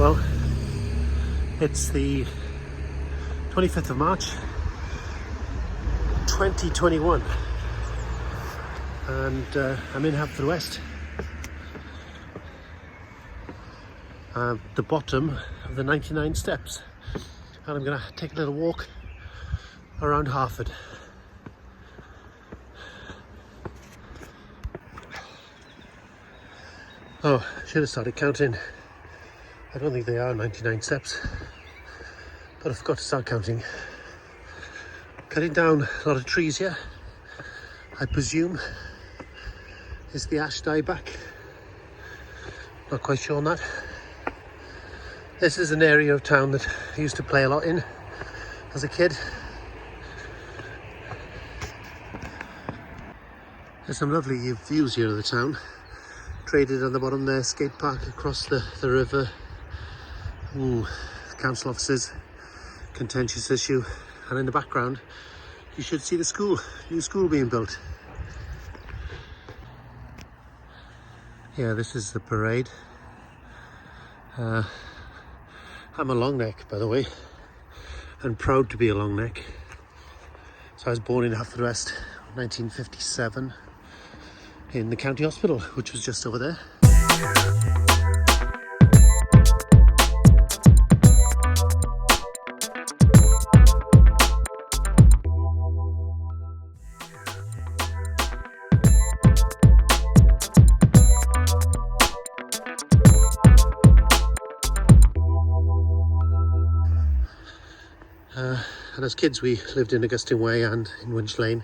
Well, it's the 25th of March 2021 and I'm in Haverfordwest, the bottom of the 99 steps, and I'm going to take a little walk around Harford. Oh, I should have started counting. I don't think they are 99 steps, but I forgot to start counting. Cutting down a lot of trees here, I presume, is the ash dieback. Not quite sure on that. This is an area of town that I used to play a lot in as a kid. There's some lovely views here of the town. Traded on the bottom there, skate park across the river. Ooh, council offices, contentious issue. And in the background, you should see the school, new school being built. Yeah, this is the parade. I'm a long neck, by the way, and proud to be a long neck. So I was born in Haverfordwest, 1957, in the county hospital, which was just over there. And as kids we lived in Augustine Way and in Winch Lane,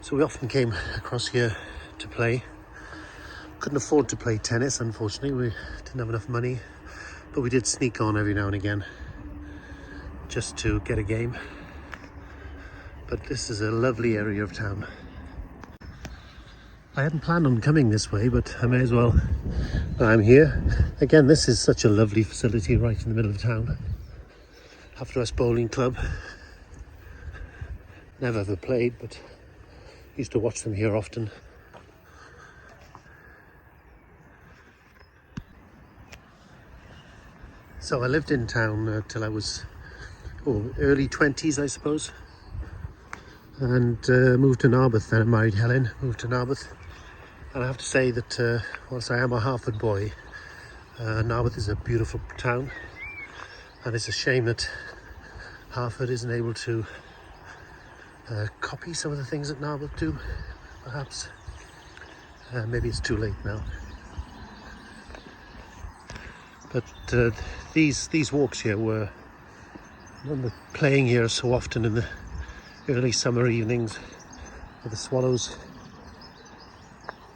so we often came across here to play. Couldn't afford to play tennis, unfortunately, we didn't have enough money, but we did sneak on every now and again just to get a game. But this is a lovely area of town. I hadn't planned on coming this way, but I may as well. I'm here. Again, this is such a lovely facility right in the middle of town. Haverfordwest Bowling Club. Never ever played, but used to watch them here often. So I lived in town till I was early 20s, I suppose, and moved to Narberth. Then I married Helen, moved to Narberth, and I have to say that whilst I am a Harford boy, Narberth is a beautiful town. And it's a shame that Harford isn't able to copy some of the things that Narberth do, perhaps. Maybe it's too late now. But these walks here were, I remember playing here so often in the early summer evenings with the swallows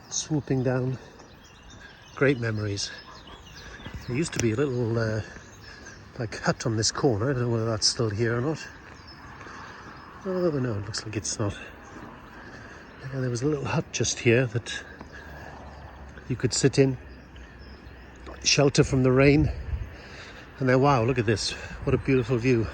swooping down. Great memories. There used to be a little like hut on this corner. I don't know whether that's still here or not. Oh no, it looks like it's not. Yeah, there was a little hut just here that you could sit in, shelter from the rain, and then wow, look at this, what a beautiful view.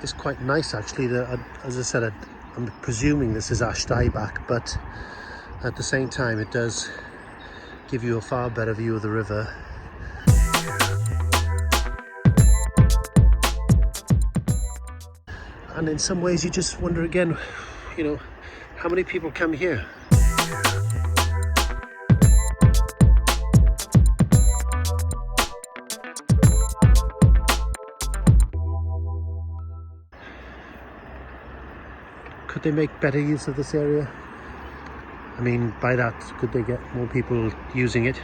It's quite nice actually. As I said, I'm presuming this is ash dieback, but at the same time it does give you a far better view of the river. And in some ways you just wonder again, you know, how many people come here? Could they make better use of this area? I mean, by that, could they get more people using it?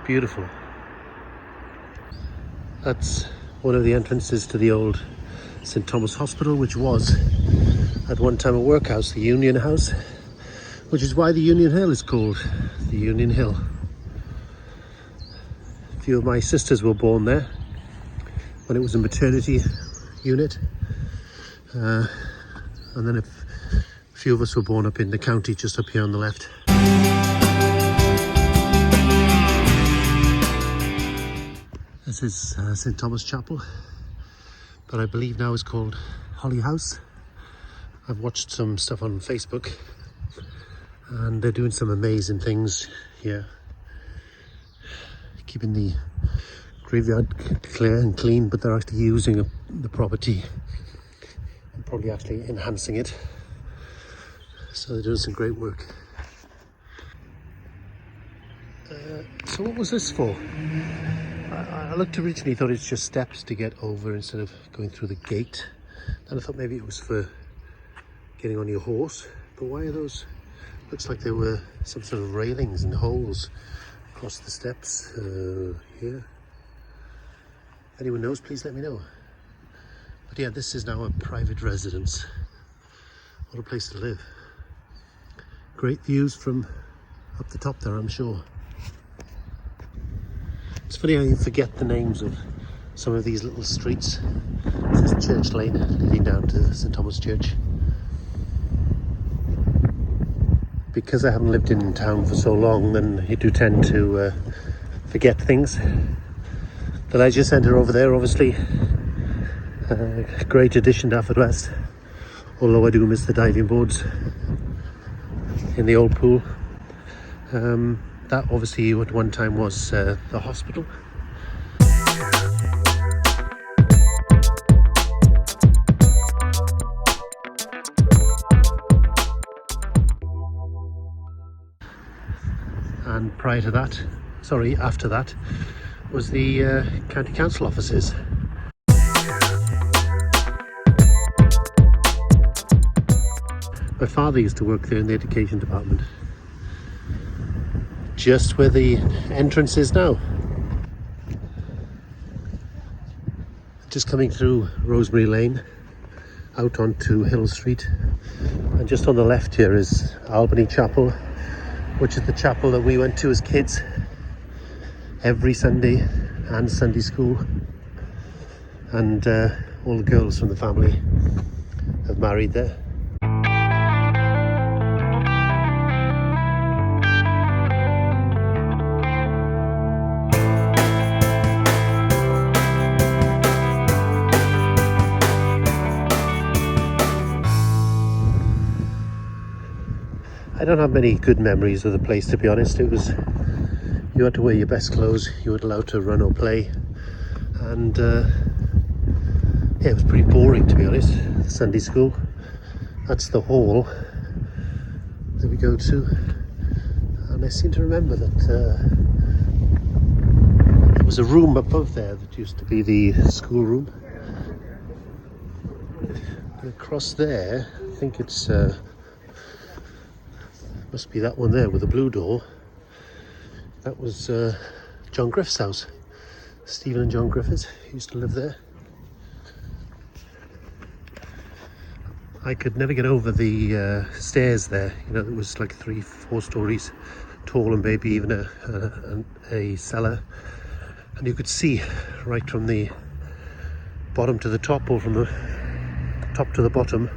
Beautiful. That's one of the entrances to the old St Thomas Hospital, which was at one time a workhouse, the Union House, which is why the Union Hill is called the Union Hill. A few of my sisters were born there when it was a maternity unit. And then a few of us were born up in the county, just up here on the left. This is St Thomas Chapel, but I believe now is called Holly House. I've watched some stuff on Facebook and they're doing some amazing things here, keeping the graveyard clear and clean, but they're actually using the property and probably actually enhancing it. So they're doing some great work. So what was this for? I looked originally, thought it's just steps to get over instead of going through the gate. And I thought maybe it was for getting on your horse. But why are those? Looks like there were some sort of railings and holes across the steps here. If anyone knows, please let me know. But yeah, this is now a private residence. What a place to live. Great views from up the top there, I'm sure. It's funny how you forget the names of some of these little streets. This is Church Lane leading down to St Thomas Church. Because I haven't lived in town for so long, then you do tend to forget things. The leisure centre over there, obviously, a great addition to Haverfordwest. Although I do miss the diving boards in the old pool. That obviously at one time was the hospital. And prior to that, after that, was the county council offices. My father used to work there in the education department. Just where the entrance is now. Just coming through Rosemary Lane, out onto Hill Street. And just on the left here is Albany Chapel, which is the chapel that we went to as kids every Sunday and Sunday school. And all the girls from the family have married there. I don't have many good memories of the place, to be honest. It was, you had to wear your best clothes, you weren't allowed to run or play, and yeah, it was pretty boring, to be honest. Sunday school, that's the hall that we go to, and I seem to remember that there was a room above there that used to be the school room. And across there, I think it's must be that one there with the blue door. That was John Griffith's house. Stephen and John Griffith used to live there. I could never get over the stairs there. You know, it was like 3-4 stories tall and maybe even a cellar. And you could see right from the bottom to the top, or from the top to the bottom,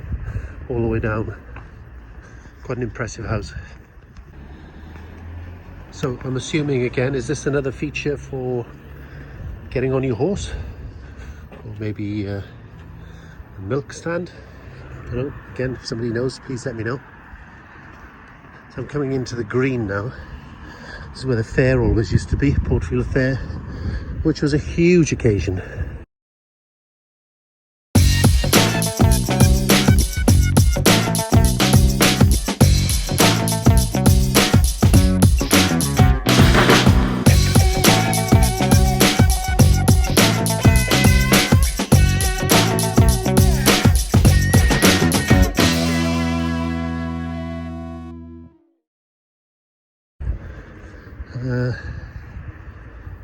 all the way down. Quite an impressive house. So I'm assuming again, is this another feature for getting on your horse? Or maybe a milk stand? I don't know. Again, if somebody knows, please let me know. So I'm coming into the green now. This is where the fair always used to be, Portfield Fair, which was a huge occasion.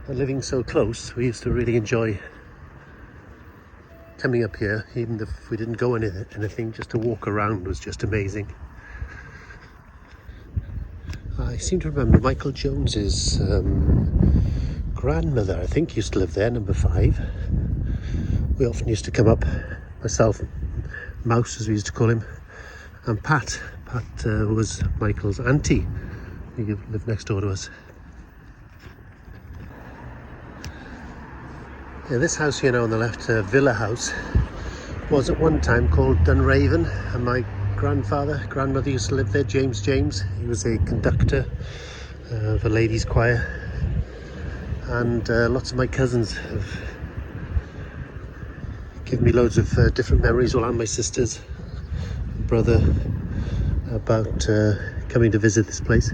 And living so close, we used to really enjoy coming up here, even if we didn't go anything, just to walk around was just amazing. I seem to remember Michael Jones's grandmother, I think, used to live there, number 5. We often used to come up, myself, Mouse as we used to call him, and Pat was Michael's auntie, who lived next door to us. Yeah, this house here now on the left, Villa House, was at one time called Dunraven, and my grandmother used to live there, James. He was a conductor of a ladies' choir, and lots of my cousins have given me loads of different memories, and my sisters, brother, about coming to visit this place.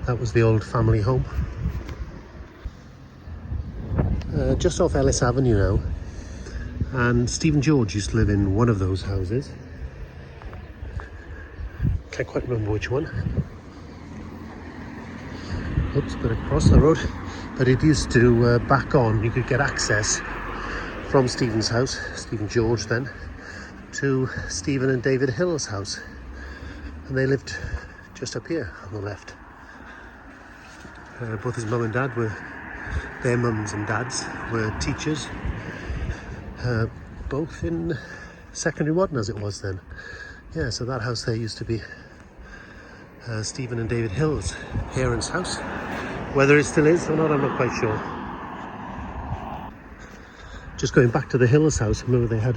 That was the old family home. Just off Ellis Avenue now, and Stephen George used to live in one of those houses. Can't quite remember which one. Oops, got to cross the road. But it used to back on, you could get access from Stephen's house, Stephen George then, to Stephen and David Hill's house. And they lived just up here on the left. Both his mum and dad their mums and dads were teachers, both in secondary modern as it was then. Yeah, so that house there used to be Stephen and David Hill's parents' house. Whether it still is or not, I'm not quite sure. Just going back to the Hill's house, remember they had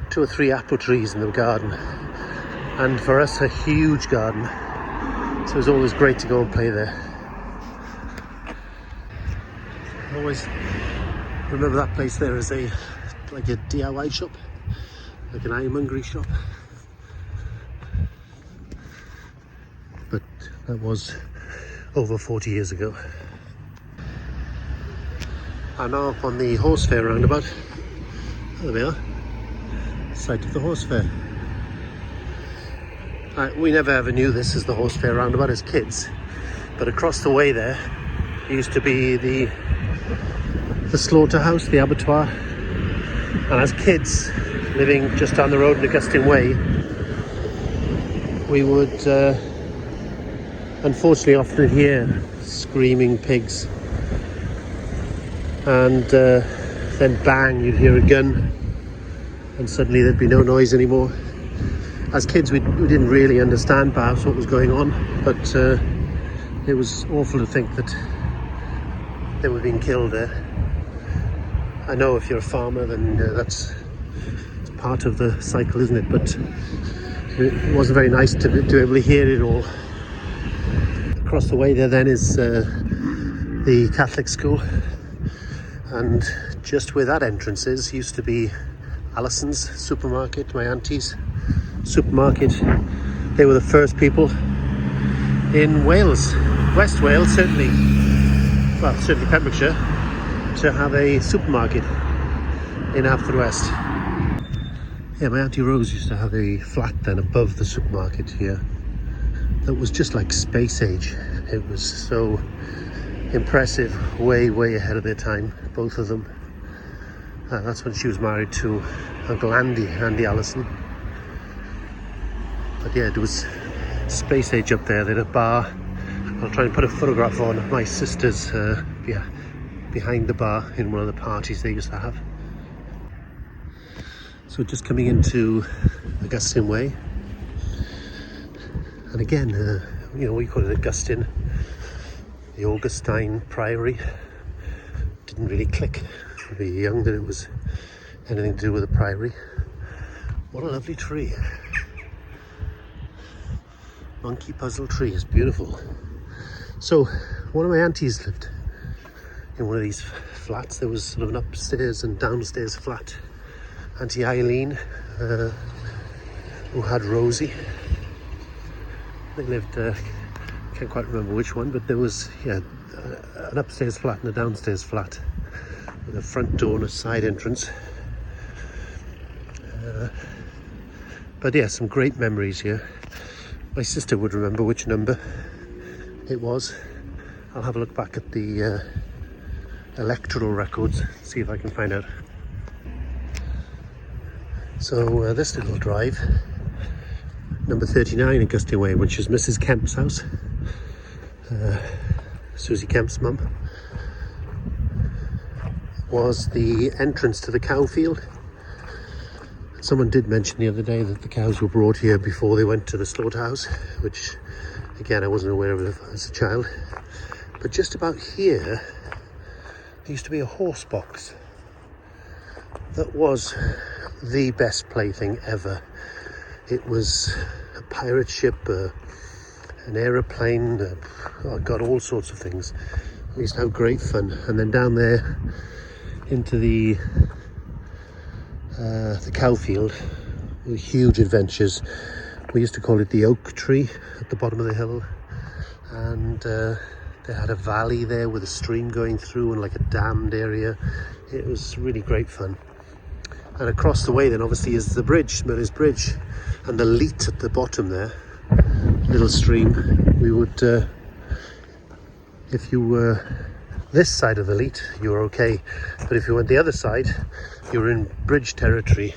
2 or 3 apple trees in the garden, and for us a huge garden, so it was always great to go and play there. I always remember that place there as like a DIY shop, like an ironmongery shop. But that was over 40 years ago. I'm now up on the horse fair roundabout. There we are, site of the horse fair. We never ever knew this as the horse fair roundabout as kids, but across the way there used to be the slaughterhouse, the abattoir, and as kids living just down the road in Augustine Way, we would unfortunately often hear screaming pigs, and then bang, you'd hear a gun, and suddenly there'd be no noise anymore. As kids we didn't really understand perhaps what was going on, but it was awful to think that they were being killed there. I know if you're a farmer then that's part of the cycle, isn't it? But it wasn't very nice to be able to hear it all. Across the way there then is the Catholic school, and just where that entrance is used to be Alison's supermarket, my auntie's supermarket. They were the first people in Wales, West Wales certainly Pembrokeshire, to have a supermarket in Haverfordwest. Yeah, my Auntie Rose used to have a flat then above the supermarket here that was just like space age. It was so impressive, way ahead of their time, both of them. That's when she was married to Uncle Andy Allison. But yeah, there was space age up there. They had a bar. I'll try and put a photograph on of my sister's behind the bar in one of the parties they used to have. So just coming into Augustine Way, and again, we call it Augustine, the Augustine Priory. Didn't really click when we were young that it was anything to do with a priory. What a lovely tree. Monkey puzzle tree is beautiful. So one of my aunties lived in one of these flats. There was sort of an upstairs and downstairs flat. Auntie Eileen, who had Rosie. They lived, can't quite remember which one, but there was an upstairs flat and a downstairs flat with a front door and a side entrance. But yeah, some great memories here. My sister would remember which number it was. I'll have a look back at the electoral records, see if I can find out. So this little drive, number 39 Augustine Way, which is Mrs. Kemp's house, Susie Kemp's mum, was the entrance to the cow field. Someone did mention the other day that the cows were brought here before they went to the slaughterhouse, which again I wasn't aware of as a child. But just about here there used to be a horse box, that was the best plaything ever. It was a pirate ship, an aeroplane, oh God, all sorts of things. We used to have great fun. And then down there into the cow field, huge adventures. We used to call it the oak tree at the bottom of the hill, and they had a valley there with a stream going through and like a dammed area. It was really great fun. And across the way then obviously is the bridge, Miller's Bridge, and the Leat at the bottom there, little stream. We would, if you were this side of the Leat, you were okay, but if you went the other side, you were in bridge territory.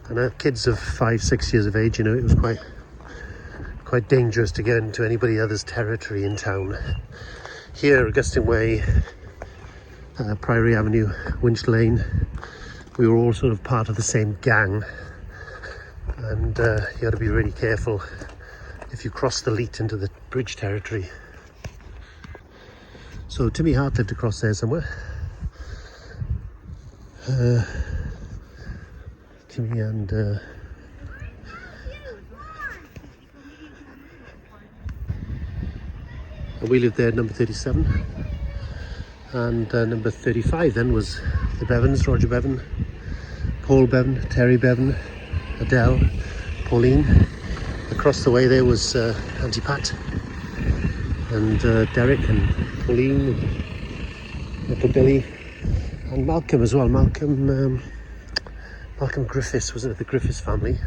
And kids of 5-6 years of age, you know, it was quite dangerous to get into anybody else's territory in town. Here, Augustine Way, Priory Avenue, Winch Lane, we were all sort of part of the same gang, and you had to be really careful if you crossed the Leat into the bridge territory. So Timmy Hart lived across there somewhere. Timmy and we lived there at number 37, and number 35 then was the Bevans, Roger Bevan, Paul Bevan, Terry Bevan, Adele, Pauline. Across the way there was Auntie Pat and Derek and Pauline and little Billy and Malcolm as well. Malcolm Griffiths, wasn't it, the Griffiths family.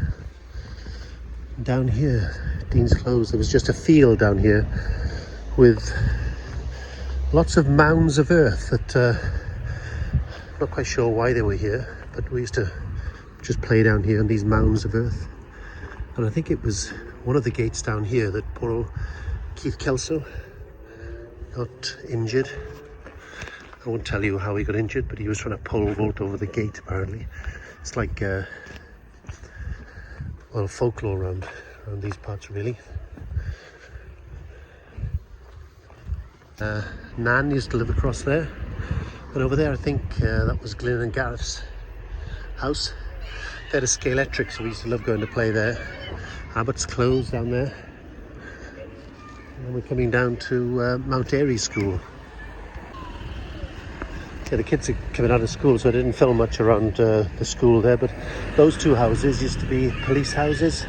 Down here, Dean's Close, there was just a field down here with lots of mounds of earth that I'm not quite sure why they were here, but we used to just play down here on these mounds of earth. And I think it was one of the gates down here that poor old Keith Kelso got injured. I won't tell you how he got injured, but he was trying to pole vault over the gate apparently. It's like well, folklore around these parts really. Nan used to live across there, and over there I think that was Glyn and Gareth's house. They had a Scalextric, so we used to love going to play there. Abbott's Close down there, and then we're coming down to Mount Airy School. Yeah, the kids are coming out of school, so I didn't film much around the school there, but those two houses used to be police houses.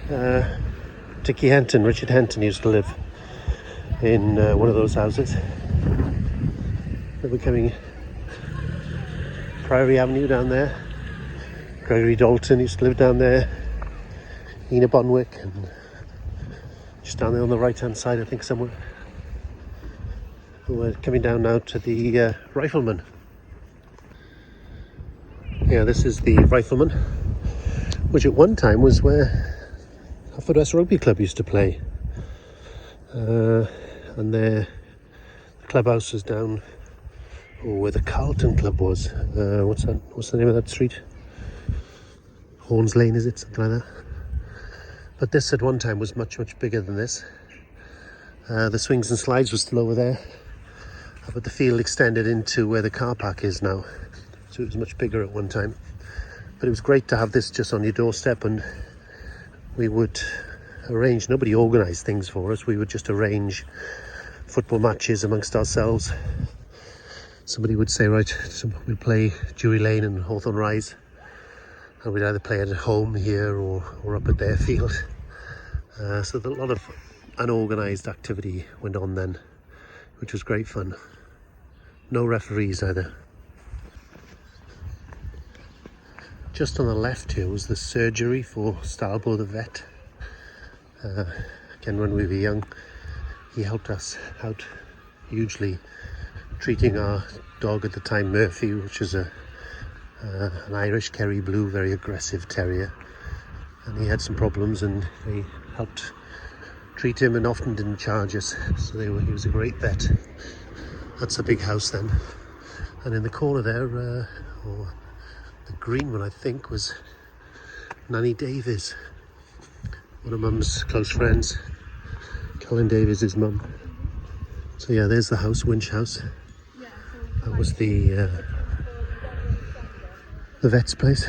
Dickie Henton, Richard Henton used to live in one of those houses. Then we're coming Priory Avenue down there. Gregory Dalton used to live down there. Ena Bonwick, and just down there on the right hand side I think somewhere. We're coming down now to the Rifleman. Yeah, this is the Rifleman, which at one time was where Haverfordwest Rugby Club used to play. And the clubhouse was down where the Carlton Club was. What's the name of that street? Horns Lane, is it? Something like that. But this at one time was much bigger than this. The swings and slides were still over there, but the field extended into where the car park is now, so it was much bigger at one time. But it was great to have this just on your doorstep, and we would arrange, nobody organised things for us, we would just arrange football matches amongst ourselves. Somebody would say, right, we'll play Drury Lane and Hawthorne Rise, and we'd either play at home here or up at their field. So a lot of unorganised activity went on then, which was great fun. No referees either. Just on the left here was the surgery for Stalbo the vet. Again, when we were young, he helped us out hugely, treating our dog at the time, Murphy, which is an Irish Kerry Blue, very aggressive terrier, and he had some problems, and they helped treat him and often didn't charge us, so he was a great vet. That's a big house then, and in the corner there, or the green one I think, was Nanny Davies, one of Mum's close friends. Colin Davies, his mum. So yeah, there's the house, Winch House. That was the the vet's place,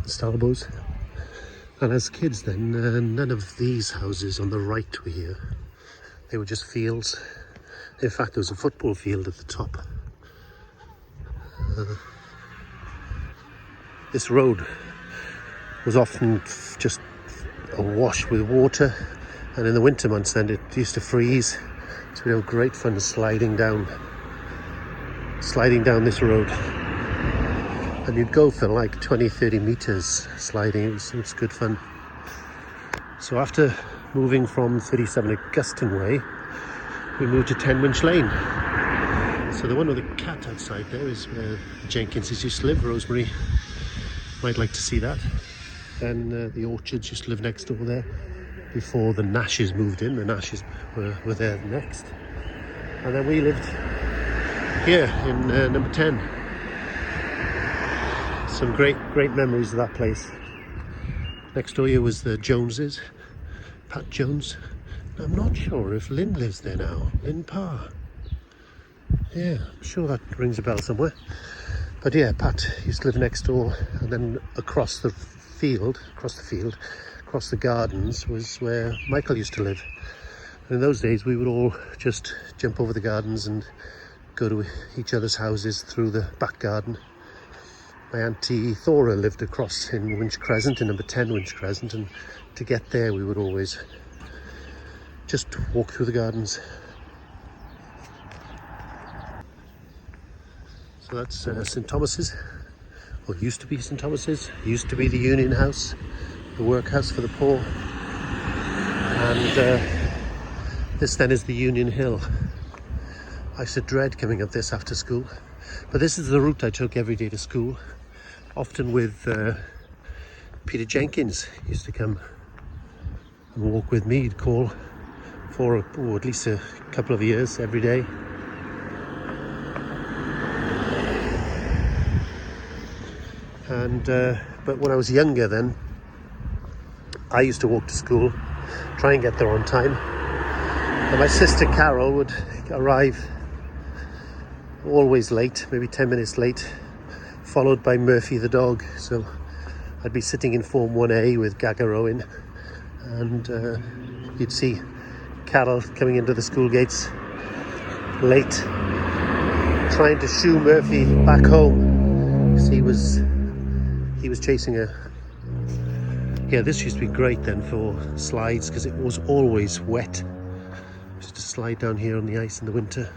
Starbows. And as kids then, none of these houses on the right were here. They were just fields. In fact, there was a football field at the top. This road was often just awash with water, and in the winter months then it used to freeze. So we had great fun sliding down this road. And you'd go for like 20-30 meters sliding. It was good fun. So after moving from 37 Augustine Way, we moved to 10 Winch Lane. So the one with the cat outside there is where the Jenkinses used to live, Rosemary. Might like to see that. Then the Orchards used to live next door there before the Nashes moved in. The Nashes were there next. And then we lived here in number 10. Some great memories of that place. Next door here was the Joneses, Pat Jones. I'm not sure if Lynn lives there now, Lynn Parr. Yeah, I'm sure that rings a bell somewhere. But yeah, Pat used to live next door, and then across the gardens was where Michael used to live. And in those days we would all just jump over the gardens and go to each other's houses through the back garden. My auntie Thora lived across in Winch Crescent, in number 10 Winch Crescent, and to get there we would always just walk through the gardens. So that's St Thomas's, or used to be St Thomas's, used to be the Union House, the workhouse for the poor, and this then is the Union Hill. I used to dread coming up this after school, but this is the route I took every day to school, often with Peter Jenkins. He used to come and walk with me. He'd call for at least a couple of years every day. And but when I was younger then, I used to walk to school, try and get there on time, and my sister Carol would arrive always late, maybe 10 minutes late, followed by Murphy the dog. So I'd be sitting in Form 1A with Gaga Rowan, and you'd see Carol coming into the school gates late, trying to shoo Murphy back home because he was chasing her. Yeah, this used to be great then for slides because it was always wet. Just to slide down here on the ice in the winter.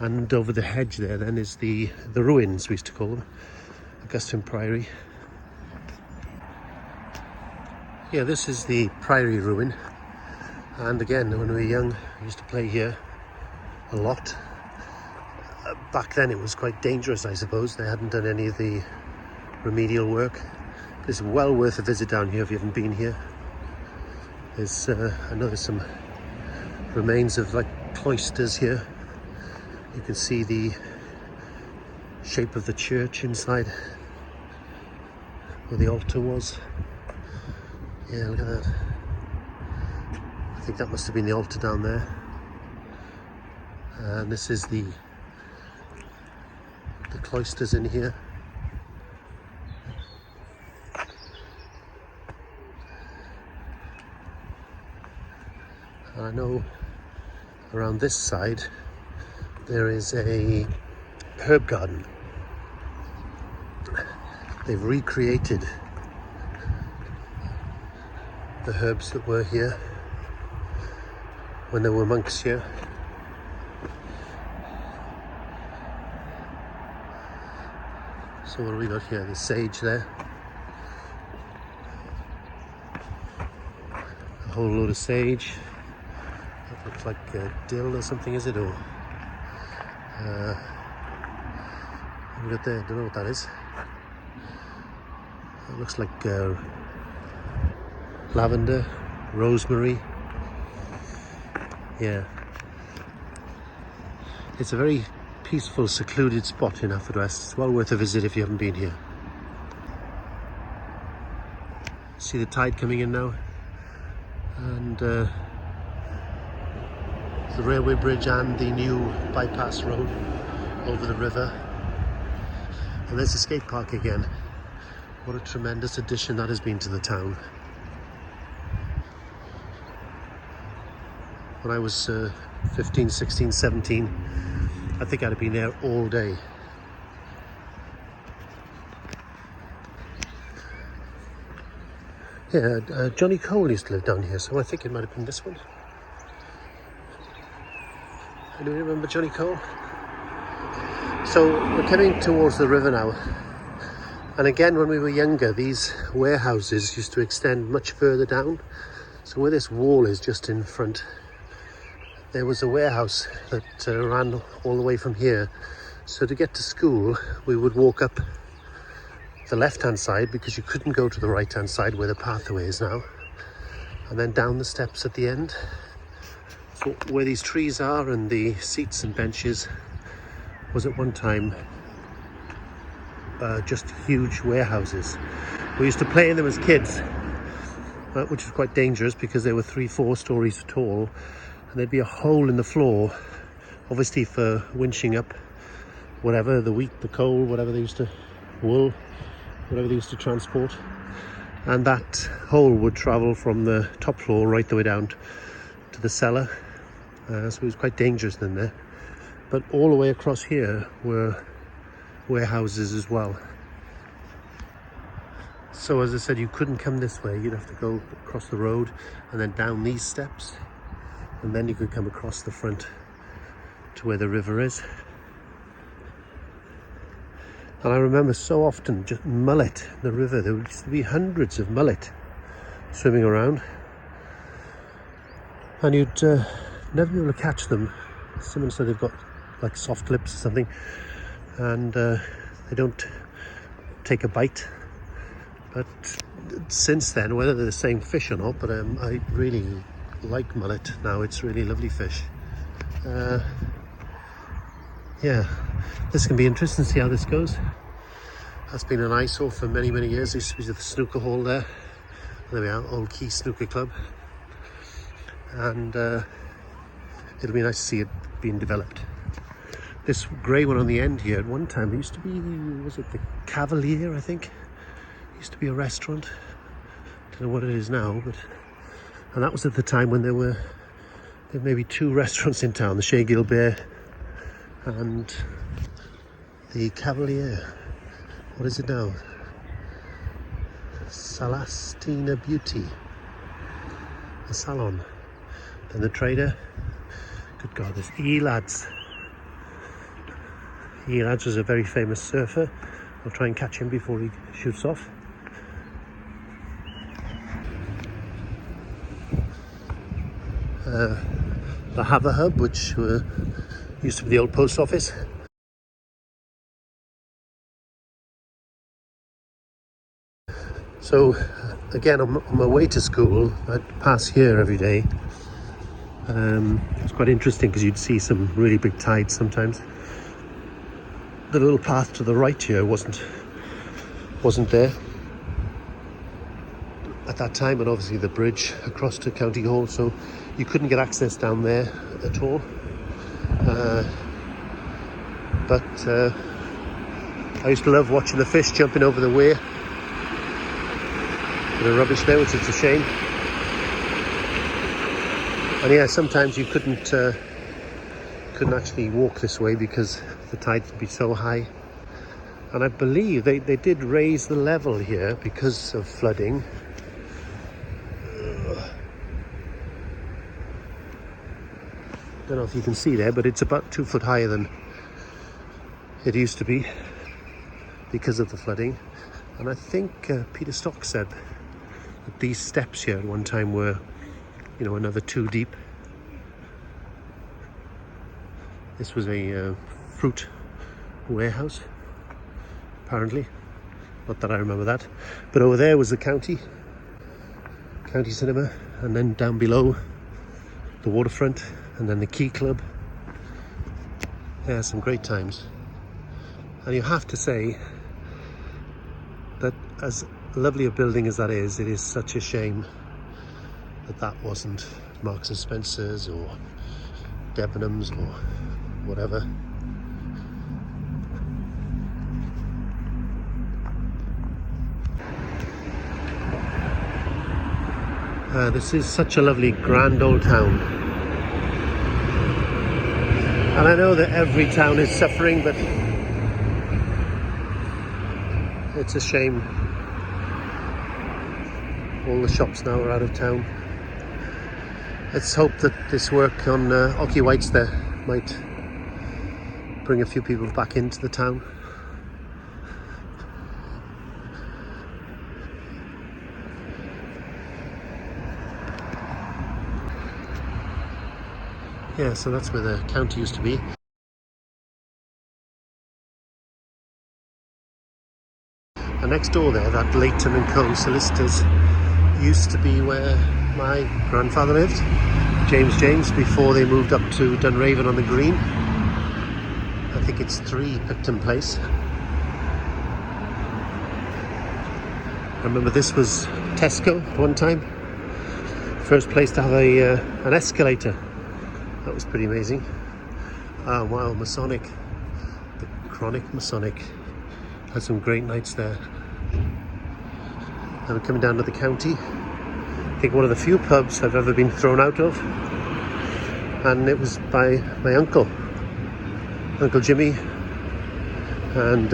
And over the hedge there then is the ruins, we used to call them, Augustine Priory. Yeah, this is the Priory ruin, and again when we were young we used to play here a lot. Back then it was quite dangerous, I suppose. They hadn't done any of the remedial work. It's well worth a visit down here if you haven't been here. There's I know there's some remains of like cloisters here. You can see the shape of the church inside where the altar was. Yeah, look at that. I think that must have been the altar down there. And this is the cloisters in here. I know around this side there is a herb garden. They've recreated the herbs that were here when there were monks here. So what do we got here? The sage there. A whole load of sage. That looks like dill or something, is it? Or what we got there? Don't know what that is. It looks like lavender, rosemary. Yeah. It's a very peaceful, secluded spot in Haverfordwest. It's well worth a visit if you haven't been here. See the tide coming in now, and the railway bridge and the new bypass road over the river. And there's the skate park again. What a tremendous addition that has been to the town. When I was 15, 16, 17, I think I'd have been there all day. Yeah, Johnny Cole used to live down here, so I think it might have been this one. Anyone remember Johnny Cole? So we're coming towards the river now. And again, when we were younger, these warehouses used to extend much further down. So where this wall is just in front, there was a warehouse that ran all the way from here. So to get to school, we would walk up the left-hand side because you couldn't go to the right-hand side where the pathway is now. And then down the steps at the end. So where these trees are and the seats and benches was at one time just huge warehouses. We used to play in them as kids, which was quite dangerous because they were 3-4 stories tall, and there'd be a hole in the floor, obviously for winching up whatever, the wheat, the coal, whatever they used to, wool, whatever they used to transport. And that hole would travel from the top floor right the way down to the cellar. So it was quite dangerous in there. But all the way across here were warehouses as well. So as I said, you couldn't come this way. You'd have to go across the road and then down these steps. And then you could come across the front to where the river is. And I remember so often just mullet in the river. There used to be hundreds of mullet swimming around. And you'd never be able to catch them. Someone said they've got like soft lips or something, and they don't take a bite. But since then, whether they're the same fish or not, but I really like mullet now. It's really lovely fish. Yeah, this can be interesting to see how this goes. That's been an eyesore for many, many years. There used to be the snooker hall there. There we are, Old Quay Snooker Club. And it'll be nice to see it being developed. This grey one on the end here, at one time, it used to be, was it the Cavalier, I think? It used to be a restaurant. Don't know what it is now, but... And that was at the time when there were maybe 2 restaurants in town, the Chez Gilbert and the Cavalier. What is it now? Salastina Beauty. The salon. Then the Trader. Good God, there's E-Lads. E-Lads was a very famous surfer. I'll try and catch him before he shoots off. The Haverhub, which used to be the old post office. So again, on my way to school, I'd pass here every day. It's quite interesting because you'd see some really big tides sometimes. The little path to the right here wasn't there at that time, and obviously the bridge across to County Hall, so you couldn't get access down there at all. But I used to love watching the fish jumping over the weir. Bit of rubbish there, which is a shame. And yeah, sometimes you couldn't actually walk this way because the tides would be so high. And I believe they did raise the level here because of flooding. Don't know if you can see there, but it's about 2 foot higher than it used to be because of the flooding. And I think Peter Stock said that these steps here at one time were, you know, another 2 deep. This was a fruit warehouse, apparently. Not that I remember that. But over there was the county cinema, and then down below the waterfront, and then the Key Club. Yeah, some great times. And you have to say that as lovely a building as that is, it is such a shame that that wasn't Marks and Spencer's or Debenhams or whatever. This is such a lovely grand old town, and I know that every town is suffering, but it's a shame all the shops now are out of town. Let's hope that this work on Ocky White's there might bring a few people back into the town. Yeah, so that's where the county used to be. And next door there, that Leighton and Co. solicitors used to be where my grandfather lived, James, before they moved up to Dunraven on the Green. I think it's 3 Picton Place. I remember this was Tesco at one time. First place to have an escalator. That was pretty amazing. Ah, wow, Masonic. The Chronic Masonic. Had some great nights there. And we're coming down to the county. I think one of the few pubs I've ever been thrown out of. And it was by my uncle. Uncle Jimmy. And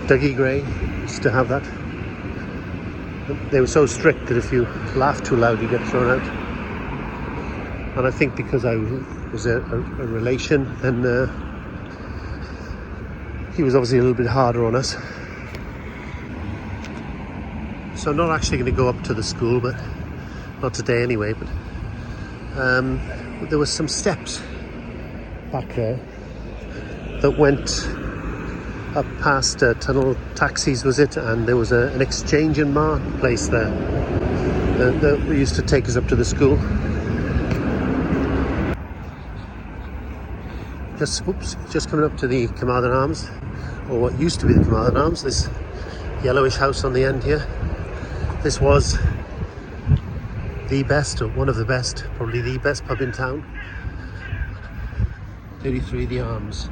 Dougie Gray used to have that. They were so strict that if you laughed too loud, you get thrown out. And I think because I was a relation, then he was obviously a little bit harder on us. So I'm not actually going to go up to the school, but not today anyway. But there were some steps back there that went up past Tunnel Taxis, was it? And there was an exchange and mart place there that used to take us up to the school. Just coming up to the Carmarthen Arms, or what used to be the Carmarthen Arms, this yellowish house on the end here. This was the best, or one of the best, probably the best pub in town. 33 The Arms.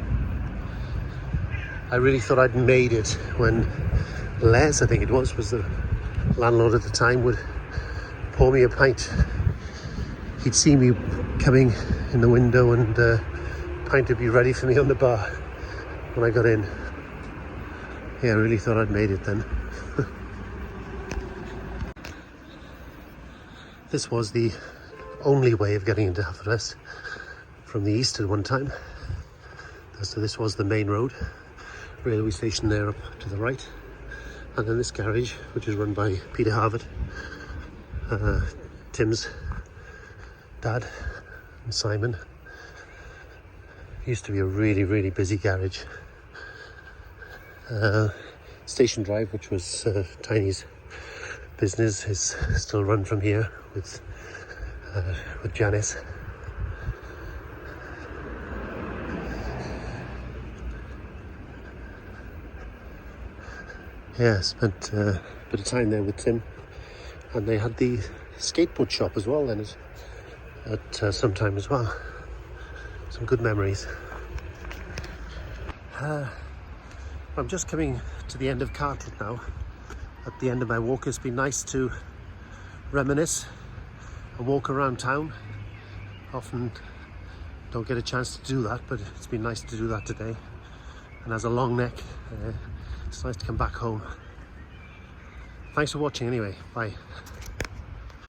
I really thought I'd made it when Les, I think it was the landlord at the time, would pour me a pint. He'd see me coming in the window and pint would be ready for me on the bar when I got in. Yeah, I really thought I'd made it then. This was the only way of getting into Haverfordwest from the east at one time. So this was the main road, railway station there up to the right, and then this garage, which is run by Peter Harvard, Tim's dad, and Simon. Used to be a really busy garage. Station Drive, which was Tiny's business, is still run from here with Janice. Yeah, spent a bit of time there with Tim, and they had the skateboard shop as well then at some time as well. Some good memories. I'm just coming to the end of Cartlet now. At the end of my walk, it's been nice to reminisce and walk around town. Often don't get a chance to do that, but it's been nice to do that today. And as a long neck, it's nice to come back home. Thanks for watching anyway. Bye.